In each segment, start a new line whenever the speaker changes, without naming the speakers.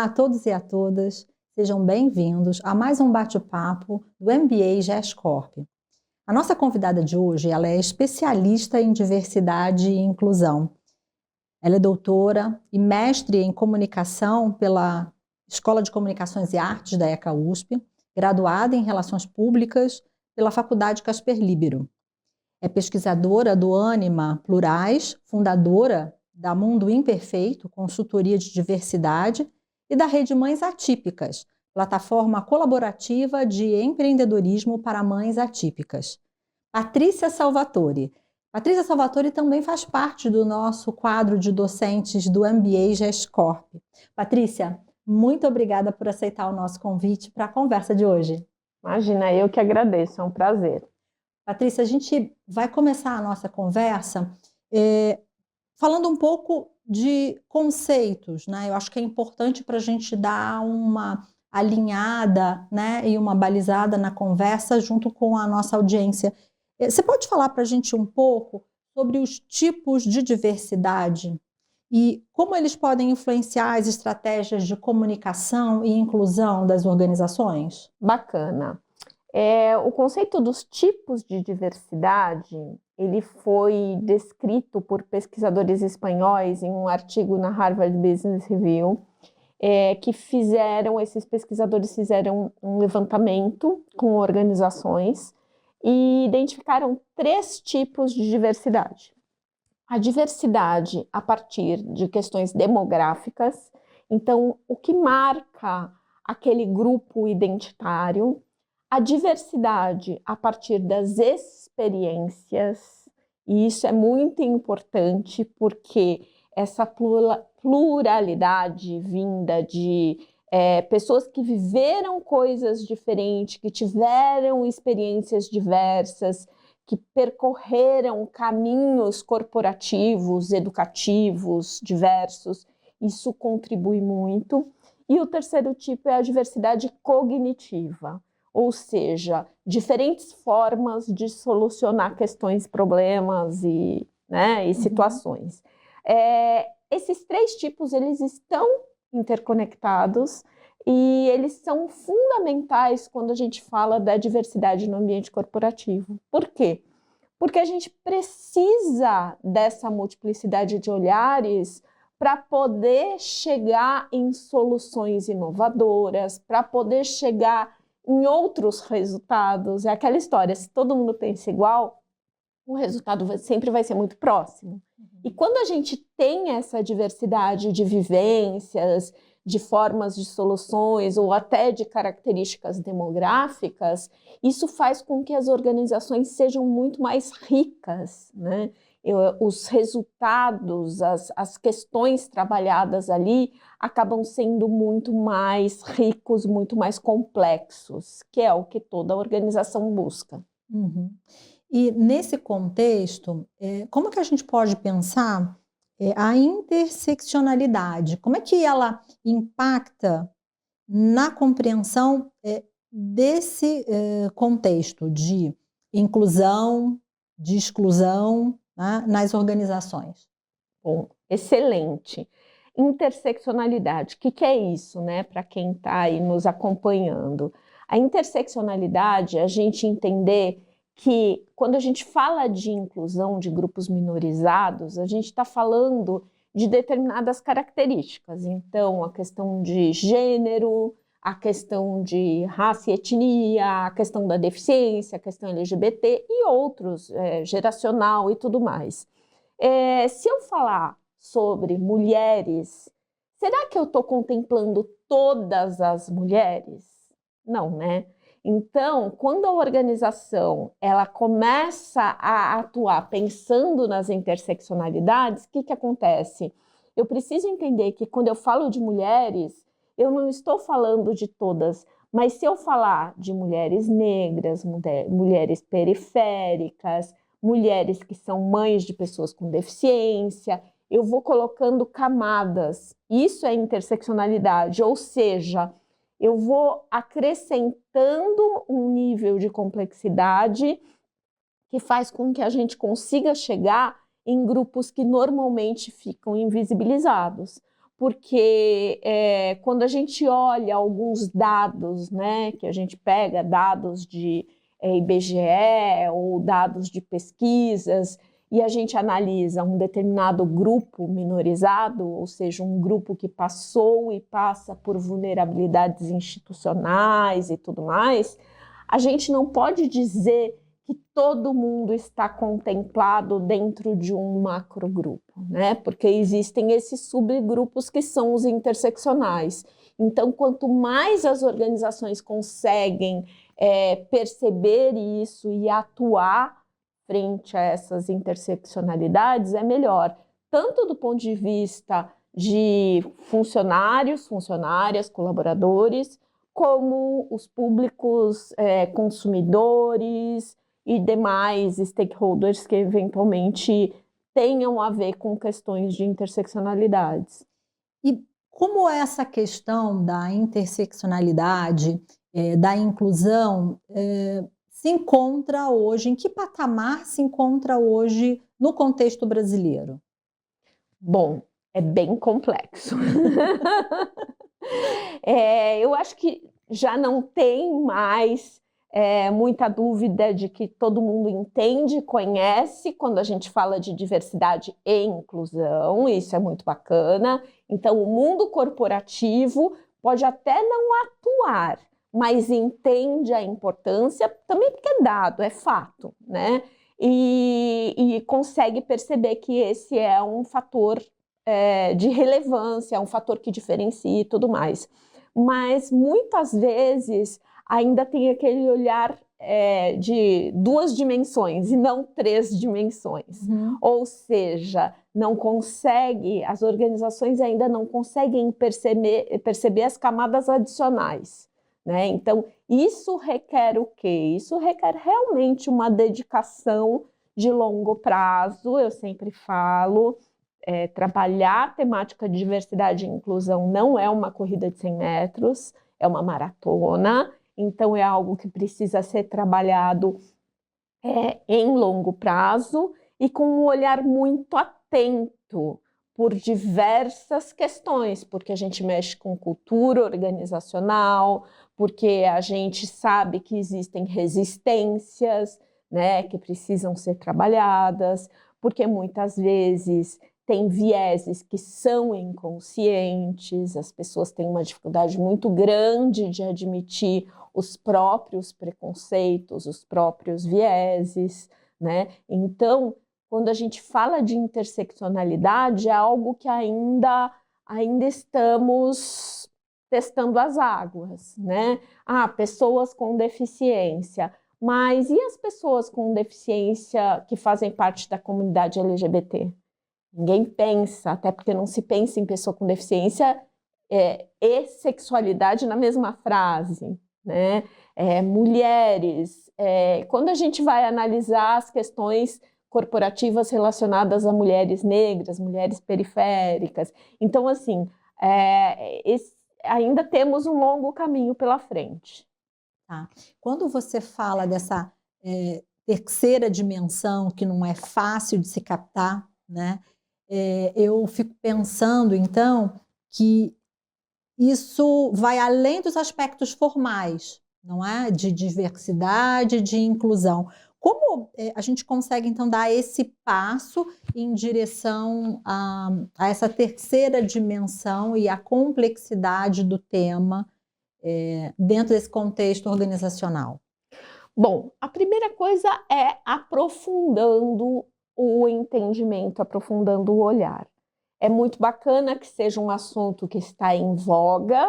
Olá a todos e a todas, sejam bem-vindos a mais um bate-papo do MBA GESCorp. A nossa convidada de hoje, ela é especialista em diversidade e inclusão. Ela é doutora e mestre em comunicação pela Escola de Comunicações e Artes da ECA USP, graduada em Relações Públicas pela Faculdade Casper Libero. É pesquisadora do Ânima Plurais, fundadora da Mundo Imperfeito, consultoria de diversidade, e da Rede Mães Atípicas, plataforma colaborativa de empreendedorismo para mães atípicas. Patrícia Salvatore. Patrícia Salvatore também faz parte do nosso quadro de docentes do MBA GESCorp. Patrícia, muito obrigada por aceitar o nosso convite para a conversa de hoje.
Imagina, eu que agradeço, é um prazer.
Patrícia, a gente vai começar a nossa conversa falando um pouco de conceitos, né? Eu acho que é importante para a gente dar uma alinhada, né, e uma balizada na conversa junto com a nossa audiência. Você pode falar para a gente um pouco sobre os tipos de diversidade e como eles podem influenciar as estratégias de comunicação e inclusão das organizações?
Bacana. O conceito dos tipos de diversidade, ele foi descrito por pesquisadores espanhóis em um artigo na Harvard Business Review, esses pesquisadores fizeram um levantamento com organizações e identificaram 3 tipos de diversidade. A diversidade a partir de questões demográficas, então o que marca aquele grupo identitário, a diversidade a partir das experiências, e isso é muito importante porque essa pluralidade vinda de pessoas que viveram coisas diferentes, que tiveram experiências diversas, que percorreram caminhos corporativos, educativos diversos, isso contribui muito. E o terceiro tipo é a diversidade cognitiva, ou seja, diferentes formas de solucionar questões, problemas e situações. Esses 3 tipos, eles estão interconectados e eles são fundamentais quando a gente fala da diversidade no ambiente corporativo. Por quê? Porque a gente precisa dessa multiplicidade de olhares para poder chegar em soluções inovadoras, para poder chegar em outros resultados. É aquela história, se todo mundo pensa igual, o resultado sempre vai ser muito próximo. E quando a gente tem essa diversidade de vivências, de formas de soluções ou até de características demográficas, isso faz com que as organizações sejam muito mais ricas, né? Os resultados, as questões trabalhadas ali acabam sendo muito mais ricos, muito mais complexos, que é o que toda organização busca.
Uhum. E nesse contexto, como que a gente pode pensar a interseccionalidade? Como é que ela impacta na compreensão desse contexto de inclusão, de exclusão, né, nas organizações?
Bom, excelente. Interseccionalidade, o que é isso, né, para quem está aí nos acompanhando? A interseccionalidade é a gente entender que quando a gente fala de inclusão de grupos minorizados, a gente está falando de determinadas características. Então, a questão de gênero, a questão de raça e etnia, a questão da deficiência, a questão LGBT e outros, geracional e tudo mais. Se eu falar sobre mulheres, será que eu estou contemplando todas as mulheres? Não, né? Então, quando a organização ela começa a atuar pensando nas interseccionalidades, o que acontece? Eu preciso entender que quando eu falo de mulheres, eu não estou falando de todas, mas se eu falar de mulheres negras, mulheres periféricas, mulheres que são mães de pessoas com deficiência, eu vou colocando camadas. Isso é interseccionalidade, ou seja, eu vou acrescentando um nível de complexidade que faz com que a gente consiga chegar em grupos que normalmente ficam invisibilizados. porque quando a gente olha alguns dados, né, que a gente pega dados de IBGE ou dados de pesquisas, e a gente analisa um determinado grupo minorizado, ou seja, um grupo que passou e passa por vulnerabilidades institucionais e tudo mais, a gente não pode dizer que todo mundo está contemplado dentro de um macrogrupo, né? Porque existem esses subgrupos que são os interseccionais. Então, quanto mais as organizações conseguem perceber isso e atuar frente a essas interseccionalidades, é melhor, tanto do ponto de vista de funcionários, funcionárias, colaboradores, como os públicos consumidores e demais stakeholders que eventualmente tenham a ver com questões de interseccionalidades.
E como essa questão da interseccionalidade, da inclusão, se encontra hoje, em que patamar se encontra hoje no contexto brasileiro?
Bom, é bem complexo. Eu acho que já não tem mais muita dúvida de que todo mundo entende, conhece quando a gente fala de diversidade e inclusão, isso é muito bacana. Então, o mundo corporativo pode até não atuar, mas entende a importância, também porque é dado, é fato, né? E consegue perceber que esse é um fator de relevância, é um fator que diferencia e tudo mais. Mas muitas vezes ainda tem aquele olhar de 2 dimensões e não 3 dimensões. Ou seja, não consegue, as organizações ainda não conseguem perceber as camadas adicionais, né? Então, isso requer o quê? Isso requer realmente uma dedicação de longo prazo, eu sempre falo. Trabalhar a temática de diversidade e inclusão não é uma corrida de 100 metros, é uma maratona, então é algo que precisa ser trabalhado em longo prazo e com um olhar muito atento por diversas questões, porque a gente mexe com cultura organizacional, porque a gente sabe que existem resistências, né, que precisam ser trabalhadas, porque muitas vezes tem vieses que são inconscientes, as pessoas têm uma dificuldade muito grande de admitir os próprios preconceitos, os próprios vieses, né? Então, quando a gente fala de interseccionalidade, é algo que ainda estamos testando as águas, né? Pessoas com deficiência, mas e as pessoas com deficiência que fazem parte da comunidade LGBT? Ninguém pensa, até porque não se pensa em pessoa com deficiência e sexualidade na mesma frase, né? Mulheres, quando a gente vai analisar as questões corporativas relacionadas a mulheres negras, mulheres periféricas, então assim, ainda temos um longo caminho pela frente.
Tá. Quando você fala dessa terceira dimensão que não é fácil de se captar, né? Eu fico pensando, então, que isso vai além dos aspectos formais, não é? De diversidade, de inclusão. Como a gente consegue, então, dar esse passo em direção a essa terceira dimensão e a complexidade do tema dentro desse contexto organizacional?
Bom, a primeira coisa é aprofundando o entendimento, aprofundando o olhar. É muito bacana que seja um assunto que está em voga,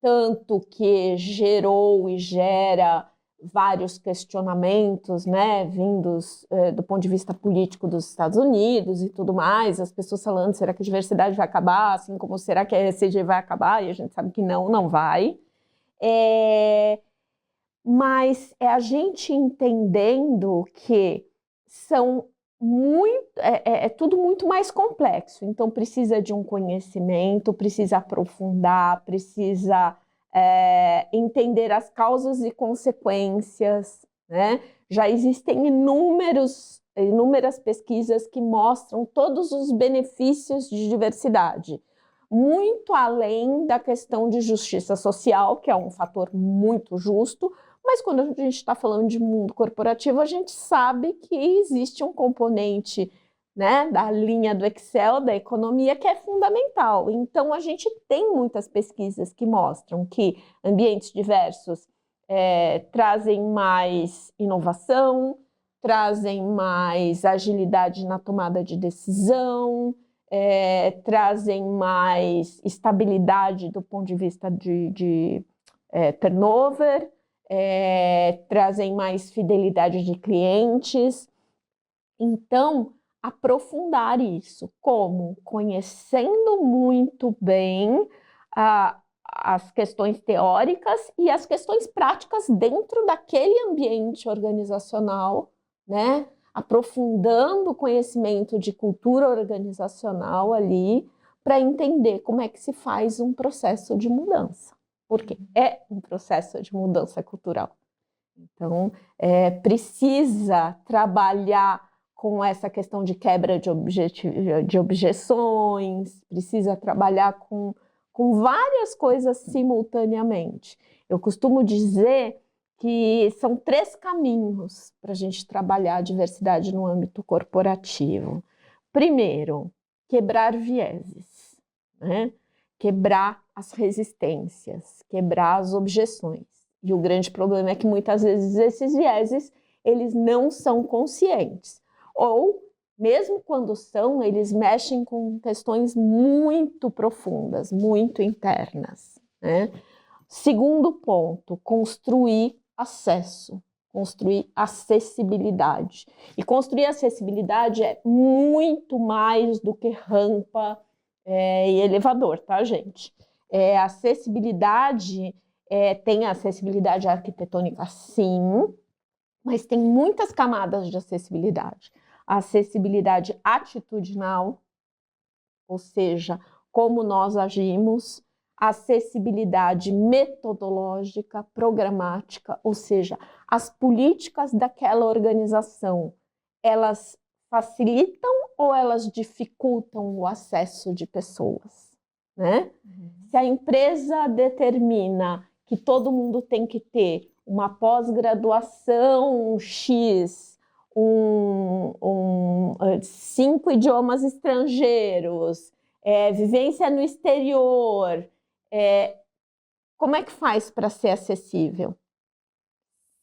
tanto que gerou e gera vários questionamentos, né, vindos do ponto de vista político dos Estados Unidos e tudo mais, as pessoas falando, será que a diversidade vai acabar, assim como será que a ESG vai acabar? E a gente sabe que não vai. Mas é a gente entendendo que são tudo muito mais complexo, então precisa de um conhecimento, precisa aprofundar, precisa entender as causas e consequências, né? Já existem inúmeras pesquisas que mostram todos os benefícios de diversidade. muito além da questão de justiça social, que é um fator muito justo, mas quando a gente está falando de mundo corporativo, a gente sabe que existe um componente, né, da linha do Excel, da economia, que é fundamental. Então, a gente tem muitas pesquisas que mostram que ambientes diversos trazem mais inovação, trazem mais agilidade na tomada de decisão, trazem mais estabilidade do ponto de vista de turnover, trazem mais fidelidade de clientes. Então, aprofundar isso, como? Conhecendo muito bem as questões teóricas e as questões práticas dentro daquele ambiente organizacional, né? Aprofundando o conhecimento de cultura organizacional ali, para entender como é que se faz um processo de mudança, porque é um processo de mudança cultural. Então, precisa trabalhar com essa questão de quebra de objeções, precisa trabalhar com várias coisas simultaneamente. Eu costumo dizer que são 3 caminhos para a gente trabalhar a diversidade no âmbito corporativo. Primeiro, quebrar vieses, né? Quebrar as resistências, quebrar as objeções. E o grande problema é que muitas vezes esses vieses, eles não são conscientes. Ou, mesmo quando são, eles mexem com questões muito profundas, muito internas, né? Segundo ponto, construir acesso, construir acessibilidade. E construir acessibilidade é muito mais do que rampa e elevador, tá, gente? Acessibilidade, tem acessibilidade arquitetônica, sim, mas tem muitas camadas de acessibilidade. A acessibilidade atitudinal, ou seja, como nós agimos, acessibilidade metodológica, programática, ou seja, as políticas daquela organização, elas facilitam ou elas dificultam o acesso de pessoas, né? Se a empresa determina que todo mundo tem que ter uma pós-graduação X, 5 idiomas estrangeiros, vivência no exterior, como é que faz para ser acessível?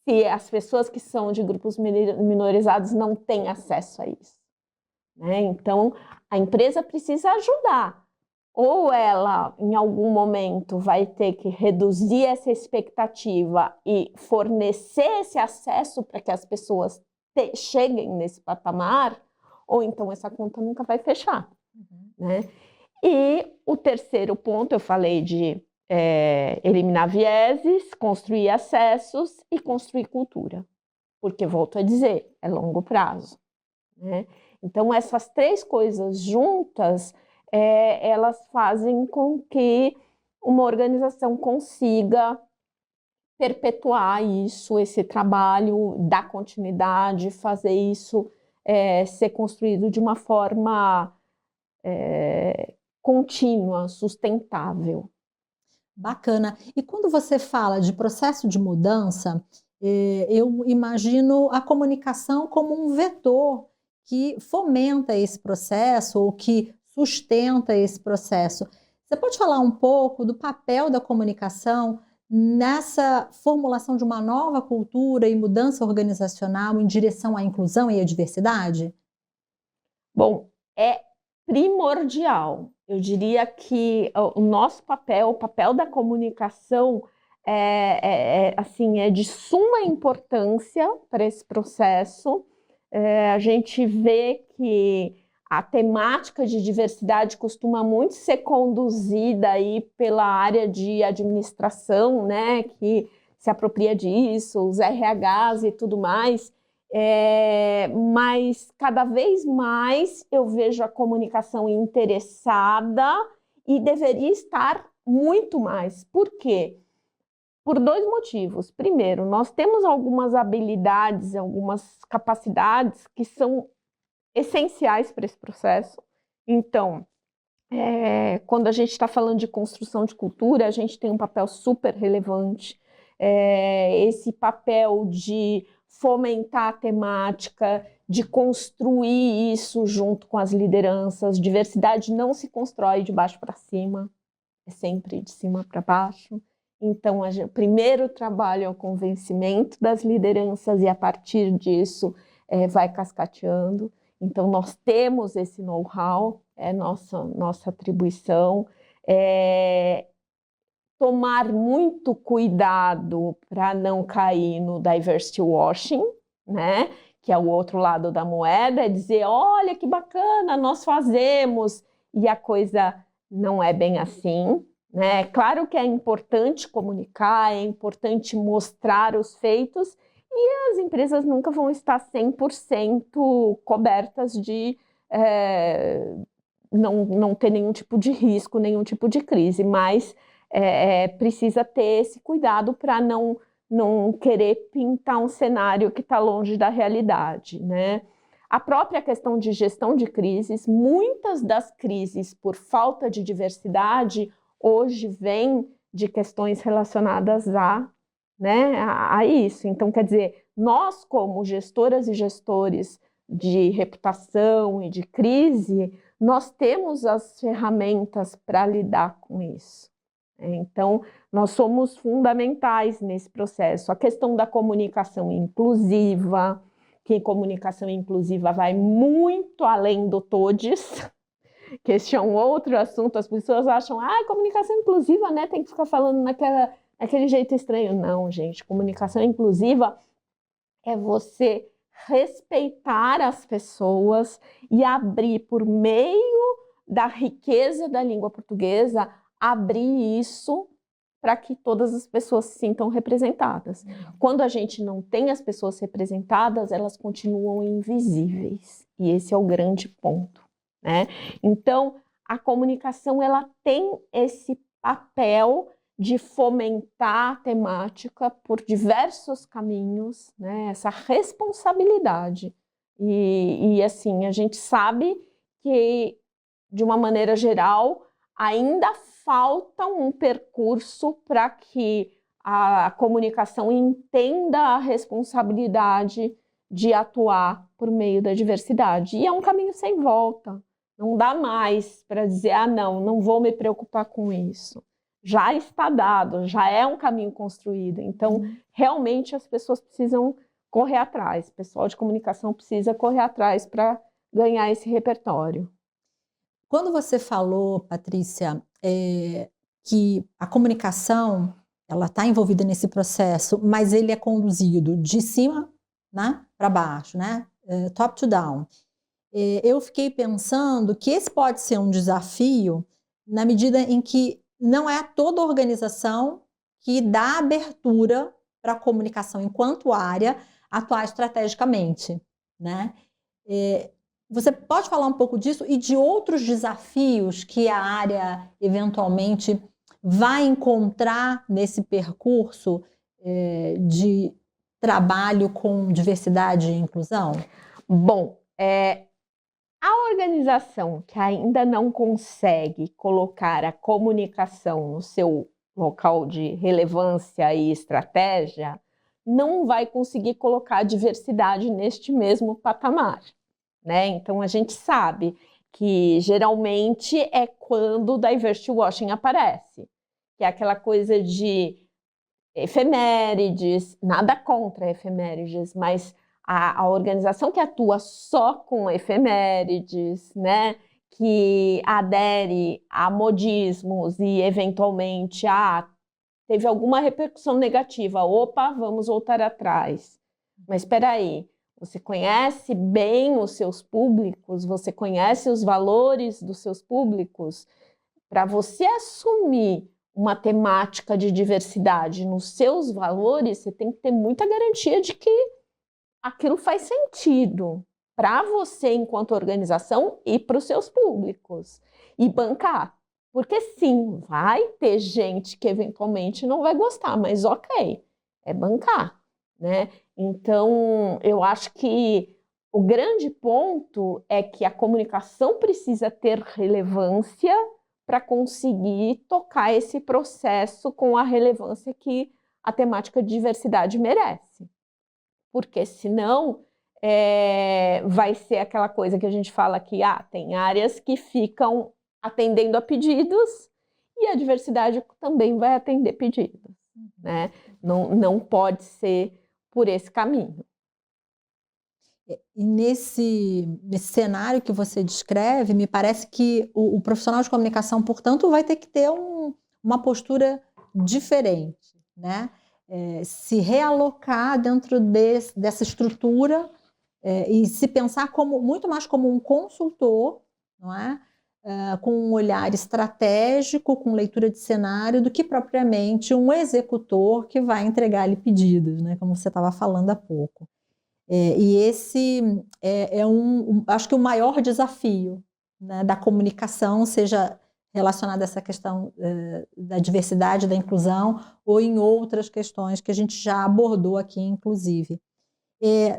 Se as pessoas que são de grupos minorizados não têm acesso a isso, né? Então, a empresa precisa ajudar. Ou ela, em algum momento, vai ter que reduzir essa expectativa e fornecer esse acesso para que as pessoas cheguem nesse patamar, ou então essa conta nunca vai fechar, né? E o terceiro ponto, eu falei de eliminar vieses, construir acessos e construir cultura. Porque, volto a dizer, é longo prazo, né? Então, essas 3 coisas juntas, elas fazem com que uma organização consiga perpetuar isso, esse trabalho, dar continuidade, fazer isso ser construído de uma forma contínua, sustentável.
Bacana. E quando você fala de processo de mudança, eu imagino a comunicação como um vetor que fomenta esse processo ou que sustenta esse processo. Você pode falar um pouco do papel da comunicação nessa formulação de uma nova cultura e mudança organizacional em direção à inclusão e à diversidade?
Bom, é primordial. Eu diria que o nosso papel, o papel da comunicação assim, é de suma importância para esse processo. A gente vê que a temática de diversidade costuma muito ser conduzida aí pela área de administração, né, que se apropria disso, os RHs e tudo mais. Mas cada vez mais eu vejo a comunicação interessada e deveria estar muito mais. Por quê? Por 2 motivos. Primeiro, nós temos algumas habilidades, algumas capacidades que são essenciais para esse processo. Então, Quando a gente está falando de construção de cultura, a gente tem um papel super relevante. Esse papel de fomentar a temática, de construir isso junto com as lideranças. Diversidade não se constrói de baixo para cima, é sempre de cima para baixo. Então, o primeiro trabalho é o convencimento das lideranças e, a partir disso, vai cascateando. Então, nós temos esse know-how, é nossa atribuição. Tomar muito cuidado para não cair no diversity washing, né? Que é o outro lado da moeda, é dizer, olha que bacana, nós fazemos, e a coisa não é bem assim, né? Claro que é importante comunicar, é importante mostrar os feitos, e as empresas nunca vão estar 100% cobertas de não ter nenhum tipo de risco, nenhum tipo de crise, mas precisa ter esse cuidado para não querer pintar um cenário que está longe da realidade, né? A própria questão de gestão de crises, muitas das crises por falta de diversidade, hoje vêm de questões relacionadas a isso. Então, quer dizer, nós como gestoras e gestores de reputação e de crise, nós temos as ferramentas para lidar com isso. Então, nós somos fundamentais nesse processo. A questão da comunicação inclusiva, que comunicação inclusiva vai muito além do todes, que esse é um outro assunto. As pessoas acham, comunicação inclusiva, né, tem que ficar falando naquele jeito estranho. Não, gente, comunicação inclusiva é você respeitar as pessoas e abrir, por meio da riqueza da língua portuguesa, abrir isso para que todas as pessoas se sintam representadas. Quando a gente não tem as pessoas representadas, elas continuam invisíveis. E esse é o grande ponto, né? Então, a comunicação, ela tem esse papel de fomentar a temática por diversos caminhos, né? Essa responsabilidade. E assim, a gente sabe que, de uma maneira geral, ainda falta um percurso para que a comunicação entenda a responsabilidade de atuar por meio da diversidade. E é um caminho sem volta. Não dá mais para dizer, não vou me preocupar com isso. Já está dado, já é um caminho construído. Então, realmente, as pessoas precisam correr atrás. O pessoal de comunicação precisa correr atrás para ganhar esse repertório.
Quando você falou, Patrícia, que a comunicação ela está envolvida nesse processo, mas ele é conduzido de cima, né, para baixo, né, top to down. Eu fiquei pensando que esse pode ser um desafio na medida em que não é toda organização que dá abertura para a comunicação enquanto área atuar estrategicamente, né? Você pode falar um pouco disso e de outros desafios que a área eventualmente vai encontrar nesse percurso de trabalho com diversidade e inclusão?
Bom, a organização que ainda não consegue colocar a comunicação no seu local de relevância e estratégia não vai conseguir colocar a diversidade neste mesmo patamar, né? Então, a gente sabe que geralmente é quando o diversity washing aparece, que é aquela coisa de efemérides, nada contra efemérides, mas a organização que atua só com efemérides, né, que adere a modismos e eventualmente teve alguma repercussão negativa, opa, vamos voltar atrás. Mas espera aí, você conhece bem os seus públicos, você conhece os valores dos seus públicos? Para você assumir uma temática de diversidade nos seus valores, você tem que ter muita garantia de que aquilo faz sentido para você enquanto organização e para os seus públicos. E bancar. Porque sim, vai ter gente que eventualmente não vai gostar, mas ok, é bancar, né? Então, eu acho que O grande ponto é que a comunicação precisa ter relevância para conseguir tocar esse processo com a relevância que a temática de diversidade merece. Porque senão vai ser aquela coisa que a gente fala que tem áreas que ficam atendendo a pedidos e a diversidade também vai atender pedidos, né? Não pode ser por esse caminho.
E nesse cenário que você descreve, me parece que o profissional de comunicação, portanto, vai ter que ter uma postura diferente, né? Se realocar dentro dessa estrutura e se pensar muito mais como um consultor, não é? Com um olhar estratégico, com leitura de cenário, do que propriamente um executor que vai entregar ali pedidos, né? Como você estava falando há pouco. E esse acho que o maior desafio, né, da comunicação, seja relacionado a essa questão da diversidade, da inclusão, ou em outras questões que a gente já abordou aqui, inclusive.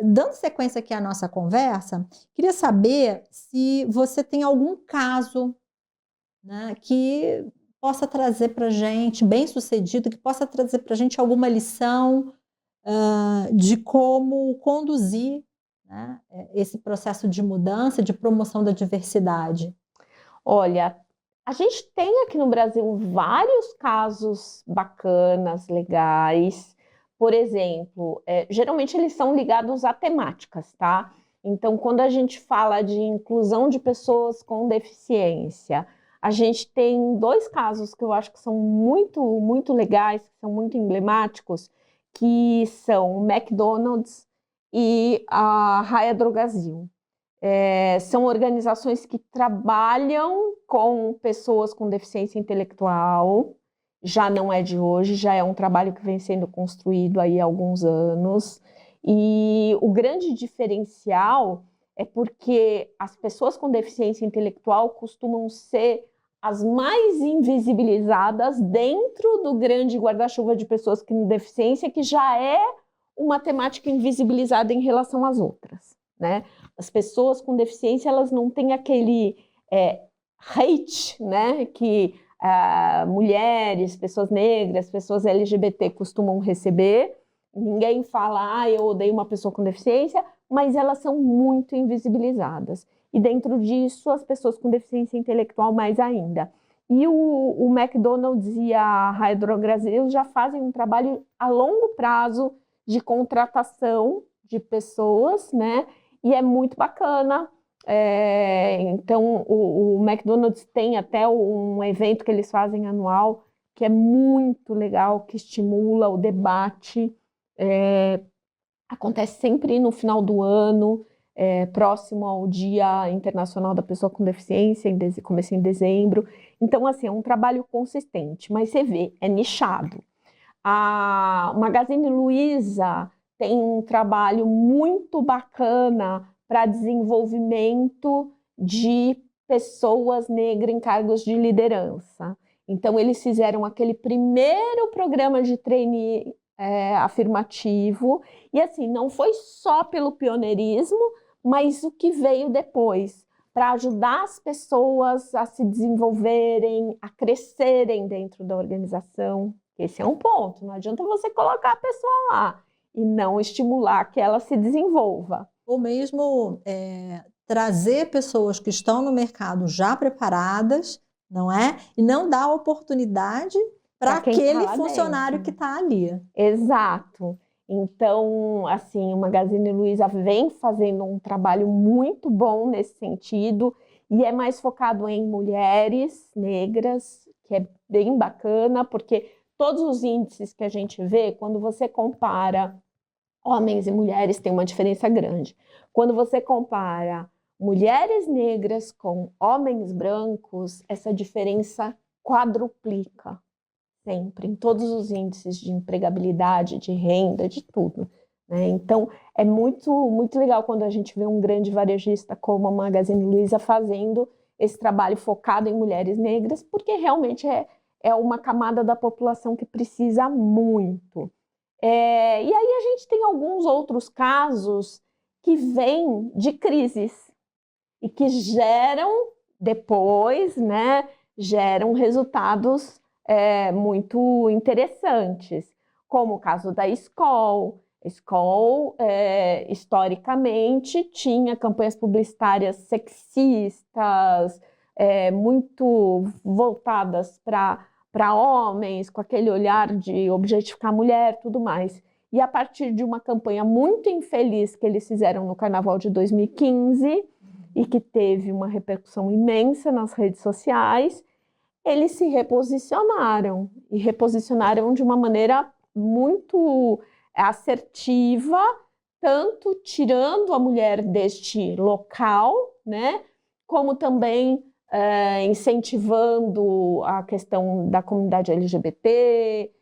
Dando sequência aqui à nossa conversa, queria saber se você tem algum caso, né, que possa trazer para a gente, bem sucedido, que possa trazer para a gente alguma lição de como conduzir, né, esse processo de mudança, de promoção da diversidade.
Olha, a gente tem aqui no Brasil vários casos bacanas, legais. Por exemplo, geralmente eles são ligados a temáticas, tá? Então, quando a gente fala de inclusão de pessoas com deficiência, a gente tem 2 casos que eu acho que são muito, muito legais, que são muito emblemáticos, que são o McDonald's e a Raia Drogasil. São organizações que trabalham com pessoas com deficiência intelectual, já não é de hoje, já é um trabalho que vem sendo construído aí há alguns anos, e o grande diferencial é porque as pessoas com deficiência intelectual costumam ser as mais invisibilizadas dentro do grande guarda-chuva de pessoas com deficiência, que já é uma temática invisibilizada em relação às outras, né? As pessoas com deficiência, elas não têm aquele hate, né, que mulheres, pessoas negras, pessoas LGBT costumam receber. Ninguém fala, eu odeio uma pessoa com deficiência, mas elas são muito invisibilizadas. E dentro disso, as pessoas com deficiência intelectual mais ainda. E o McDonald's e a Raia Drogasil já fazem um trabalho a longo prazo de contratação de pessoas, né? E é muito bacana. Então, o McDonald's tem até um evento que eles fazem anual, que é muito legal, que estimula o debate. Acontece sempre no final do ano, próximo ao Dia Internacional da Pessoa com Deficiência, começa em dezembro. Então, assim, é um trabalho consistente, mas você vê, é nichado. A Magazine Luiza tem um trabalho muito bacana para desenvolvimento de pessoas negras em cargos de liderança. Então, eles fizeram aquele primeiro programa de trainee afirmativo, e assim, não foi só pelo pioneirismo, mas o que veio depois, para ajudar as pessoas a se desenvolverem, a crescerem dentro da organização. Esse é um ponto, não adianta você colocar a pessoa lá e não estimular que ela se desenvolva.
Ou mesmo trazer pessoas que estão no mercado já preparadas, não é? E não dar oportunidade para aquele funcionário que está ali.
Exato. Então, assim, o Magazine Luiza vem fazendo um trabalho muito bom nesse sentido e é mais focado em mulheres negras, que é bem bacana, porque todos os índices que a gente vê, quando você compara homens e mulheres, tem uma diferença grande. Quando você compara mulheres negras com homens brancos, essa diferença quadruplica. Sempre, em todos os índices de empregabilidade, de renda, de tudo, né? Então, é muito, muito legal quando a gente vê um grande varejista como a Magazine Luiza fazendo esse trabalho focado em mulheres negras, porque realmente é uma camada da população que precisa muito. E aí a gente tem alguns outros casos que vêm de crises e que geram depois, né, geram resultados muito interessantes, como o caso da Skol. A Skol, historicamente, tinha campanhas publicitárias sexistas, muito voltadas para homens, com aquele olhar de objetificar a mulher, tudo mais. E a partir de uma campanha muito infeliz que eles fizeram no Carnaval de 2015, e que teve uma repercussão imensa nas redes sociais, eles se reposicionaram, e reposicionaram de uma maneira muito assertiva, tanto tirando a mulher deste local, né, como também incentivando a questão da comunidade LGBT,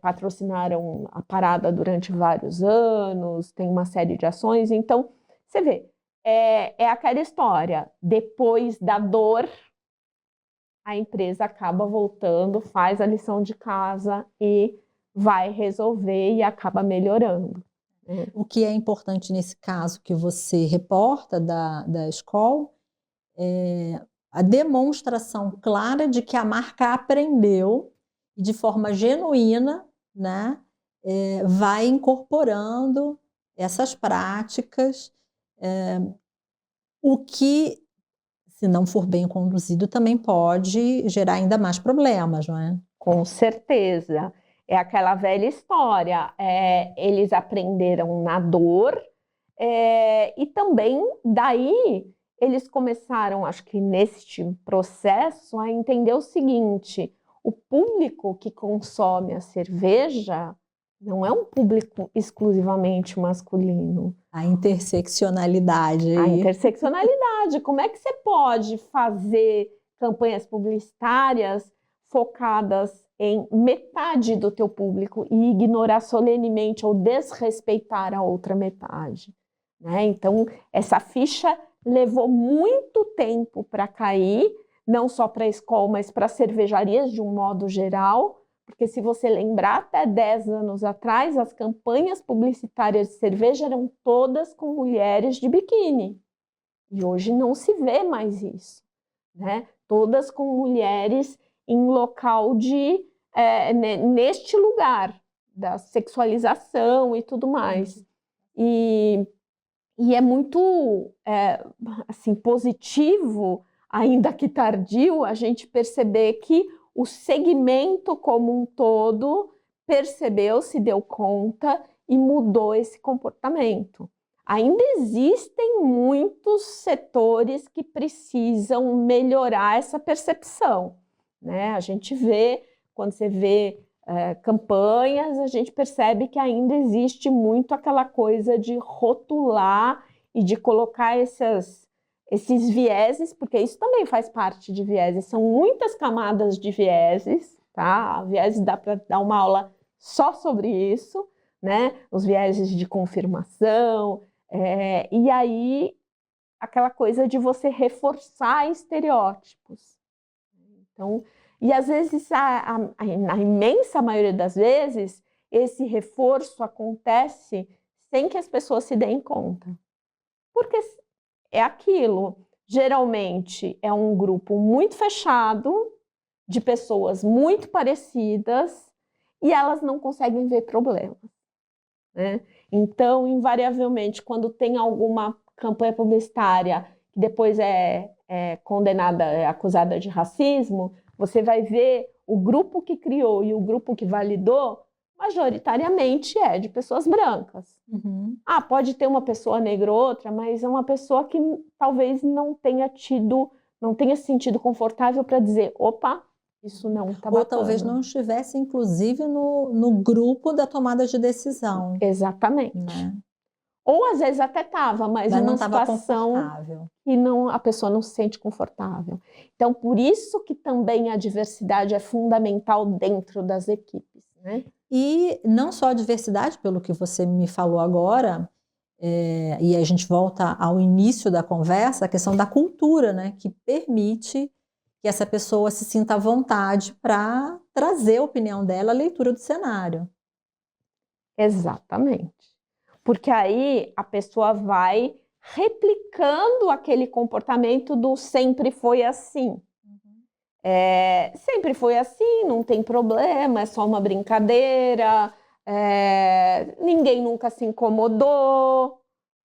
patrocinaram a parada durante vários anos, tem uma série de ações. Então, você vê, é aquela história, depois da dor, a empresa acaba voltando, faz a lição de casa e vai resolver e acaba melhorando.
O que é importante nesse caso que você reporta da Skol é a demonstração clara de que a marca aprendeu e de forma genuína, né, vai incorporando essas práticas, o que, se não for bem conduzido, também pode gerar ainda mais problemas, não é?
Com certeza. É aquela velha história. Eles aprenderam na dor, e também daí eles começaram, acho que neste processo, a entender o seguinte: o público que consome a cerveja não é um público exclusivamente masculino.
A interseccionalidade aí.
A interseccionalidade. Como é que você pode fazer campanhas publicitárias focadas em metade do teu público e ignorar solenemente ou desrespeitar a outra metade, né? Então, essa ficha levou muito tempo para cair, não só para a Skol, mas para cervejarias de um modo geral, porque se você lembrar, até 10 anos atrás, as campanhas publicitárias de cerveja eram todas com mulheres de biquíni. E hoje não se vê mais isso, né? Todas com mulheres em local neste lugar da sexualização e tudo mais. E é muito assim, positivo, ainda que tardio, a gente perceber que o segmento como um todo percebeu, se deu conta e mudou esse comportamento. Ainda existem muitos setores que precisam melhorar essa percepção, né? A gente vê, quando você vê campanhas, a gente percebe que ainda existe muito aquela coisa de rotular e de colocar esses vieses, porque isso também faz parte de vieses, são muitas camadas de vieses, tá? Vieses dá para dar uma aula só sobre isso, né? Os vieses de confirmação, e aí aquela coisa de você reforçar estereótipos. Então, e às vezes, na imensa maioria das vezes, esse reforço acontece sem que as pessoas se deem conta. Porque é aquilo, geralmente é um grupo muito fechado, de pessoas muito parecidas, e elas não conseguem ver problemas, né? Então, invariavelmente, quando tem alguma campanha publicitária que depois é condenada, é acusada de racismo, você vai ver o grupo que criou e o grupo que validou, majoritariamente é de pessoas brancas.
Uhum.
Pode ter uma pessoa negra ou outra, mas é uma pessoa que talvez não tenha se sentido confortável para dizer, opa, isso não está bacana.
Ou talvez não estivesse, inclusive, no grupo da tomada de decisão.
Exatamente.
Né?
Ou às vezes até estava, mas
não
numa
estava
situação
confortável.
que a pessoa não se sente confortável. Então, por isso que também a diversidade é fundamental dentro das equipes, né?
E não só a diversidade, pelo que você me falou agora, e a gente volta ao início da conversa, a questão da cultura, né, que permite que essa pessoa se sinta à vontade para trazer a opinião dela, a leitura do cenário.
Exatamente. Porque aí a pessoa vai replicando aquele comportamento do sempre foi assim. Sempre foi assim, não tem problema, é só uma brincadeira, ninguém nunca se incomodou,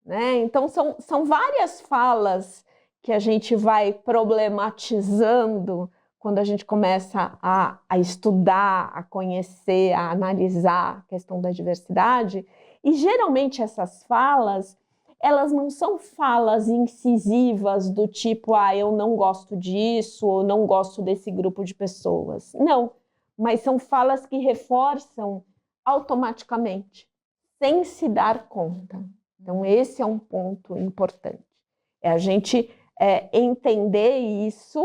né? Então são várias falas que a gente vai problematizando quando a gente começa a estudar, a conhecer, a analisar a questão da diversidade. E geralmente essas falas, elas não são falas incisivas do tipo, eu não gosto disso, ou não gosto desse grupo de pessoas. Não, mas são falas que reforçam automaticamente, sem se dar conta. Então, esse é um ponto importante. É a gente entender isso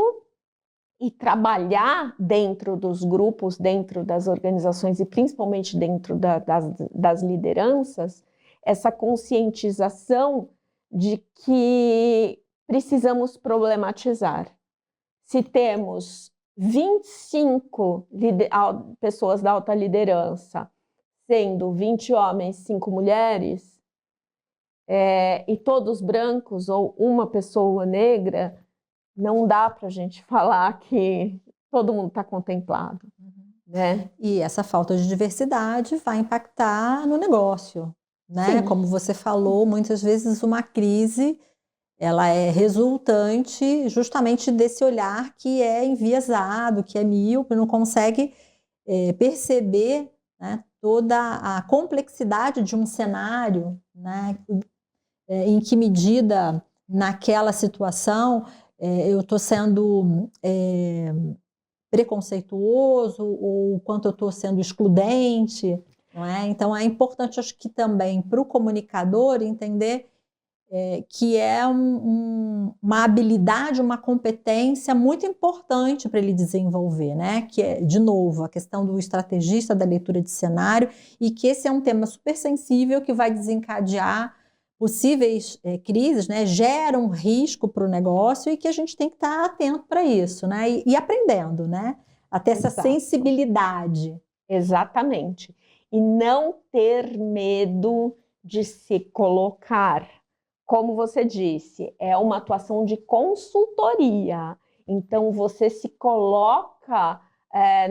e trabalhar dentro dos grupos, dentro das organizações e principalmente dentro das lideranças, essa conscientização de que precisamos problematizar. Se temos 25 pessoas da alta liderança, sendo 20 homens, 5 mulheres, e todos brancos ou uma pessoa negra, não dá para a gente falar que todo mundo está contemplado. Né?
E essa falta de diversidade vai impactar no negócio, né?
Sim.
Como você falou, muitas vezes uma crise ela é resultante justamente desse olhar que é enviesado, que é míope, não consegue perceber, né, toda a complexidade de um cenário, né? Em que medida naquela situação eu estou sendo preconceituoso ou quanto eu estou sendo excludente, não é? Então é importante, acho que também para o comunicador entender que é uma habilidade, uma competência muito importante para ele desenvolver, né? Que é, de novo, a questão do estrategista da leitura de cenário, e que esse é um tema super sensível que vai desencadear possíveis crises, né? Gera um risco para o negócio e que a gente tem que estar atento para isso, né? E aprendendo, né? Até essa sensibilidade.
Exatamente. E não ter medo de se colocar. Como você disse, é uma atuação de consultoria. Então, você se coloca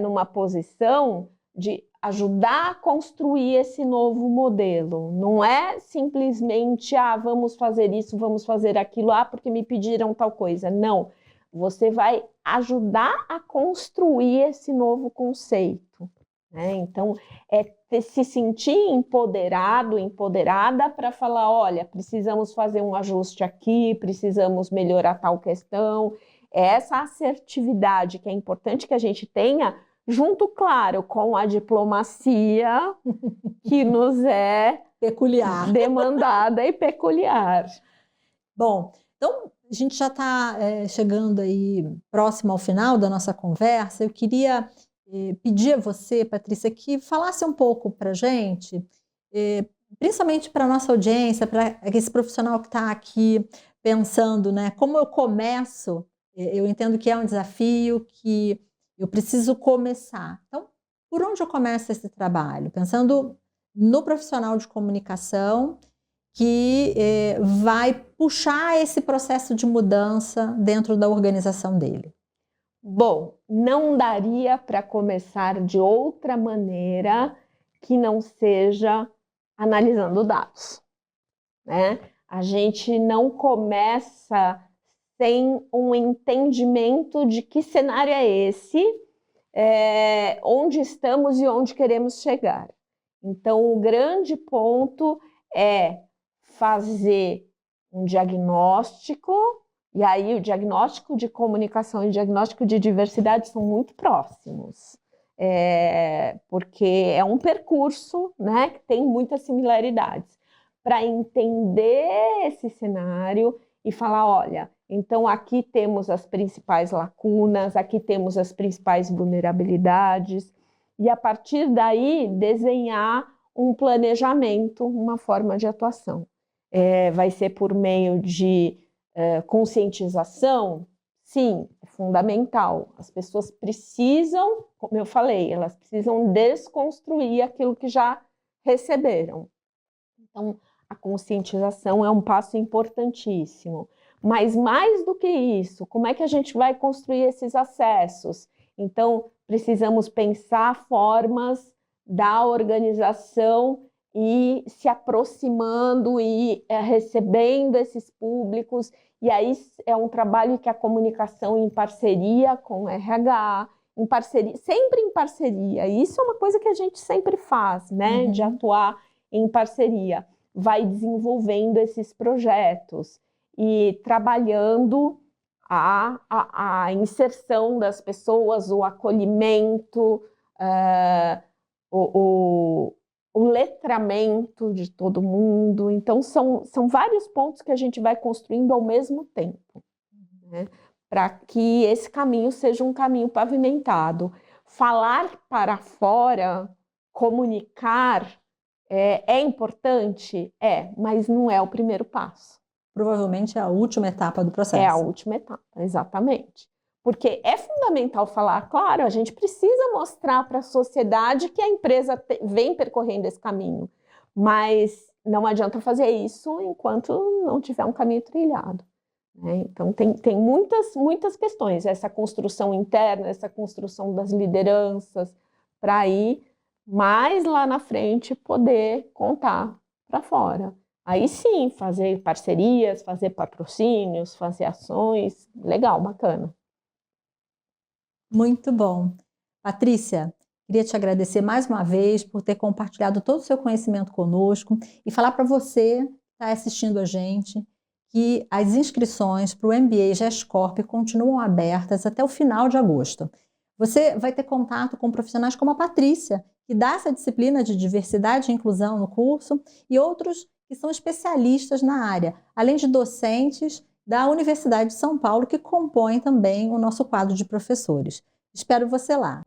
numa posição de ajudar a construir esse novo modelo. Não é simplesmente, vamos fazer isso, vamos fazer aquilo, porque me pediram tal coisa. Não. Você vai ajudar a construir esse novo conceito. Né? Então, se sentir empoderado, empoderada para falar, olha, precisamos fazer um ajuste aqui, precisamos melhorar tal questão. Essa assertividade que é importante que a gente tenha, junto, claro, com a diplomacia que nos é
peculiar,
demandada e peculiar.
Bom, então a gente já está chegando aí próximo ao final da nossa conversa. Eu queria pedir a você, Patrícia, que falasse um pouco para a gente, principalmente para a nossa audiência, para esse profissional que está aqui pensando, né, como eu começo. Eu entendo que é um desafio, que eu preciso começar. Então, por onde eu começo esse trabalho? Pensando no profissional de comunicação que vai puxar esse processo de mudança dentro da organização dele.
Bom, não daria para começar de outra maneira que não seja analisando dados, né? A gente não começa sem um entendimento de que cenário é esse, onde estamos e onde queremos chegar. Então, o grande ponto é fazer um diagnóstico. E aí o diagnóstico de comunicação e o diagnóstico de diversidade são muito próximos, porque é um percurso, né, que tem muitas similaridades. Para entender esse cenário e falar, olha, então aqui temos as principais lacunas, aqui temos as principais vulnerabilidades, e a partir daí desenhar um planejamento, uma forma de atuação. Vai ser por meio de conscientização? Sim, é fundamental. As pessoas precisam, como eu falei, elas precisam desconstruir aquilo que já receberam. Então, a conscientização é um passo importantíssimo. Mas mais do que isso, como é que a gente vai construir esses acessos? Então, precisamos pensar formas da organização e se aproximando e recebendo esses públicos. E aí é um trabalho que a comunicação em parceria com o RH, em parceria, sempre em parceria. E isso é uma coisa que a gente sempre faz, né? De atuar em parceria. Vai desenvolvendo esses projetos e trabalhando a inserção das pessoas, o acolhimento, o letramento de todo mundo. Então, são vários pontos que a gente vai construindo ao mesmo tempo, né? Para que esse caminho seja um caminho pavimentado. Falar para fora, comunicar, é importante? Mas não é o primeiro passo.
Provavelmente é a última etapa do processo.
É a última etapa, exatamente. Porque é fundamental falar, claro, a gente precisa mostrar para a sociedade que a empresa vem percorrendo esse caminho, mas não adianta fazer isso enquanto não tiver um caminho trilhado, né? Então, tem muitas questões, essa construção interna, essa construção das lideranças, para aí, mais lá na frente, poder contar para fora. Aí sim, fazer parcerias, fazer patrocínios, fazer ações, legal, bacana.
Muito bom. Patrícia, queria te agradecer mais uma vez por ter compartilhado todo o seu conhecimento conosco e falar para você que está assistindo a gente que as inscrições para o MBA GESCorp continuam abertas até o final de agosto. Você vai ter contato com profissionais como a Patrícia, que dá essa disciplina de diversidade e inclusão no curso, e outros que são especialistas na área, além de docentes da Universidade de São Paulo, que compõem também o nosso quadro de professores. Espero você lá.